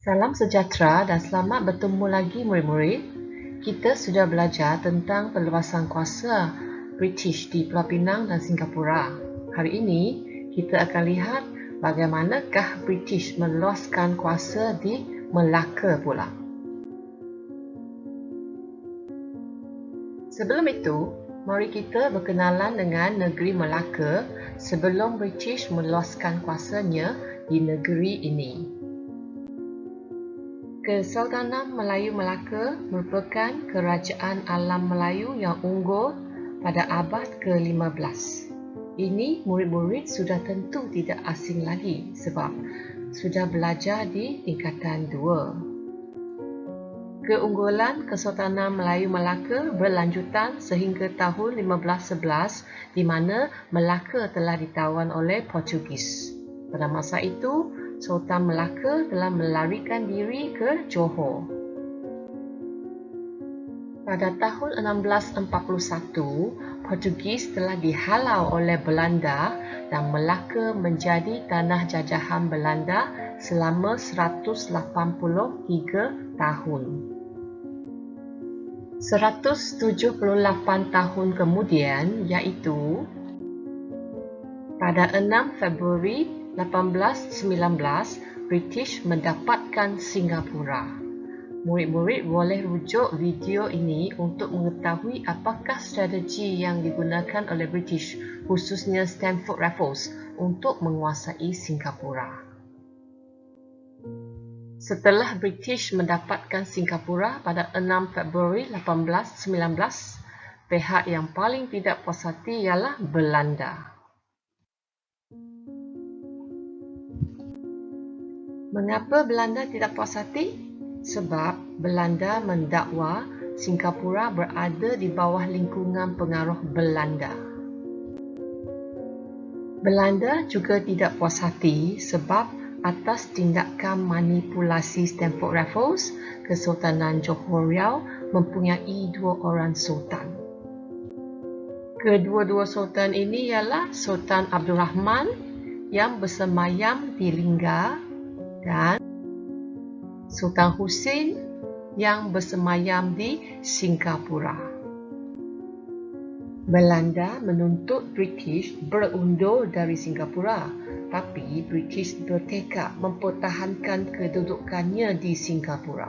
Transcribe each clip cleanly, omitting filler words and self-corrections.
Salam sejahtera dan selamat bertemu lagi murid-murid. Kita sudah belajar tentang perluasan kuasa British di Pulau Pinang dan Singapura. Hari ini kita akan lihat bagaimanakah British meluaskan kuasa di Melaka pula. Sebelum itu, mari kita berkenalan dengan negeri Melaka sebelum British meluaskan kuasanya di negeri ini. Kesultanan Melayu Melaka merupakan kerajaan alam Melayu yang unggul pada abad ke-15. Ini murid-murid sudah tentu tidak asing lagi sebab sudah belajar di tingkatan 2. Keunggulan Kesultanan Melayu Melaka berlanjutan sehingga tahun 1511 di mana Melaka telah ditawan oleh Portugis. Pada masa itu, Sultan Melaka telah melarikan diri ke Johor. Pada tahun 1641, Portugis telah dihalau oleh Belanda dan Melaka menjadi tanah jajahan Belanda selama 183 tahun. 178 tahun kemudian, iaitu pada 6 Februari 1819, British mendapatkan Singapura. Murid-murid boleh rujuk video ini untuk mengetahui apakah strategi yang digunakan oleh British, khususnya Stamford Raffles, untuk menguasai Singapura. Setelah British mendapatkan Singapura pada 6 Februari 1819, pihak yang paling tidak puas hati ialah Belanda. Mengapa Belanda tidak puas hati? Sebab Belanda mendakwa Singapura berada di bawah lingkungan pengaruh Belanda. Belanda juga tidak puas hati sebab atas tindakan manipulasi Stamford Raffles, Kesultanan Johor Riau mempunyai 2 orang sultan. Kedua-dua sultan ini ialah Sultan Abdul Rahman yang bersemayam di Linggar dan Sultan Husin yang bersemayam di Singapura. Belanda menuntut British berundur dari Singapura, tapi British bertekad mempertahankan kedudukannya di Singapura.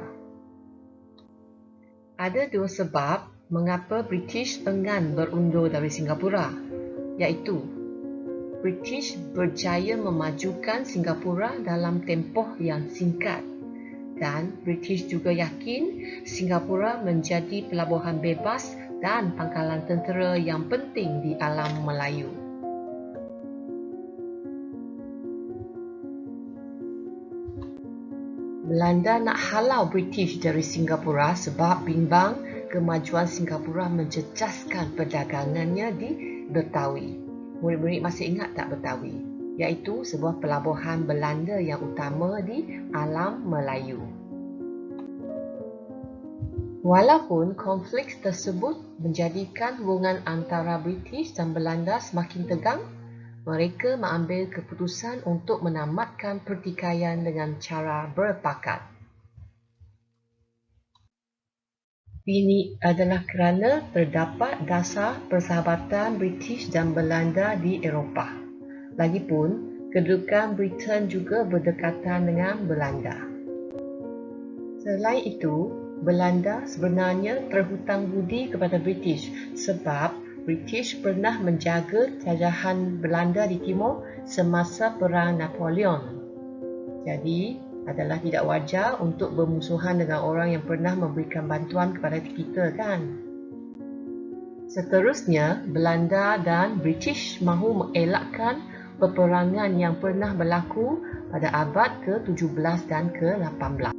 Ada 2 sebab mengapa British enggan berundur dari Singapura, iaitu British berjaya memajukan Singapura dalam tempoh yang singkat dan British juga yakin Singapura menjadi pelabuhan bebas dan pangkalan tentera yang penting di alam Melayu. Belanda nak halau British dari Singapura sebab bimbang kemajuan Singapura menjejaskan perdagangannya di Betawi. Murid-murid masih ingat tak Betawi? Iaitu sebuah pelabuhan Belanda yang utama di alam Melayu. Walaupun konflik tersebut menjadikan hubungan antara British dan Belanda semakin tegang, mereka mengambil keputusan untuk menamatkan pertikaian dengan cara berpakat. Ini adalah kerana terdapat dasar persahabatan British dan Belanda di Eropah. Lagipun, kedudukan Britain juga berdekatan dengan Belanda. Selain itu, Belanda sebenarnya terhutang budi kepada British sebab British pernah menjaga jajahan Belanda di timur semasa Perang Napoleon. Jadi, adalah tidak wajar untuk bermusuhan dengan orang yang pernah memberikan bantuan kepada kita, kan? Seterusnya, Belanda dan British mahu mengelakkan peperangan yang pernah berlaku pada abad ke-17 dan ke-18.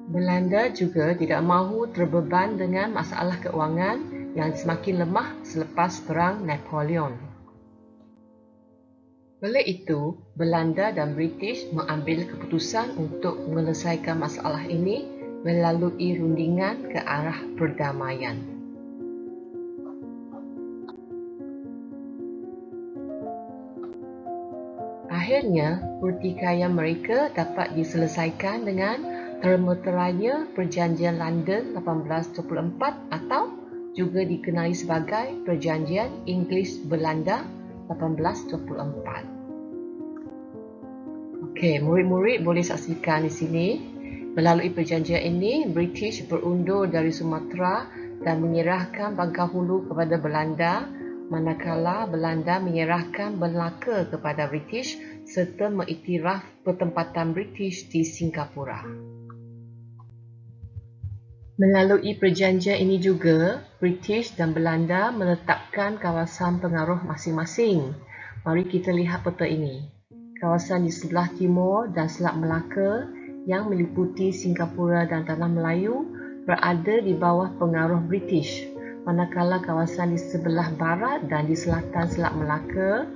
Belanda juga tidak mahu terbeban dengan masalah keuangan yang semakin lemah selepas Perang Napoleon. Oleh itu, Belanda dan British mengambil keputusan untuk menyelesaikan masalah ini melalui rundingan ke arah perdamaian. Akhirnya, pertikaian mereka dapat diselesaikan dengan termeterainya Perjanjian London 1824 atau juga dikenali sebagai Perjanjian Inggeris-Belanda 1824. Okey, murid-murid boleh saksikan di sini. Melalui perjanjian ini, British berundur dari Sumatera dan menyerahkan Bangkahulu kepada Belanda, manakala Belanda menyerahkan Melaka kepada British serta mengiktiraf pertempatan British di Singapura. Melalui perjanjian ini juga, British dan Belanda menetapkan kawasan pengaruh masing-masing. Mari kita lihat peta ini. Kawasan di sebelah timur dan Selat Melaka yang meliputi Singapura dan Tanah Melayu berada di bawah pengaruh British, manakala kawasan di sebelah barat dan di selatan Selat Melaka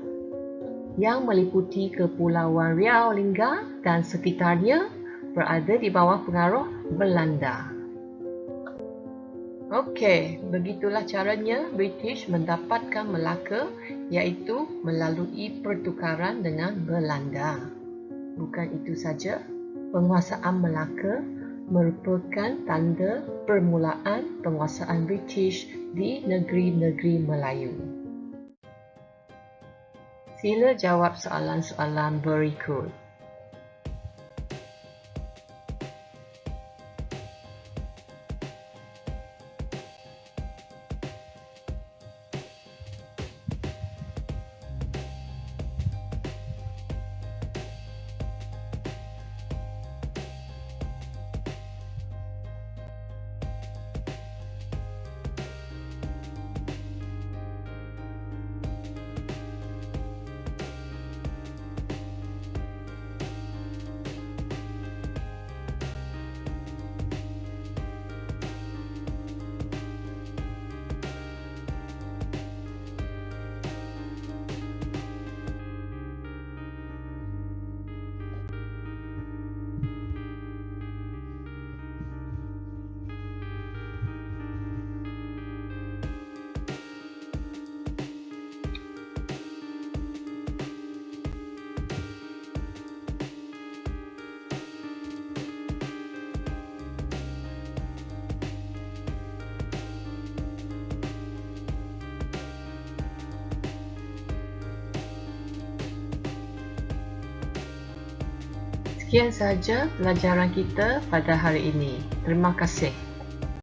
yang meliputi Kepulauan Riau Lingga dan sekitarnya berada di bawah pengaruh Belanda. Okey, begitulah caranya British mendapatkan Melaka, iaitu melalui pertukaran dengan Belanda. Bukan itu saja, penguasaan Melaka merupakan tanda permulaan penguasaan British di negeri-negeri Melayu. Sila jawab soalan-soalan berikut. Sekian sahaja pelajaran kita pada hari ini. Terima kasih.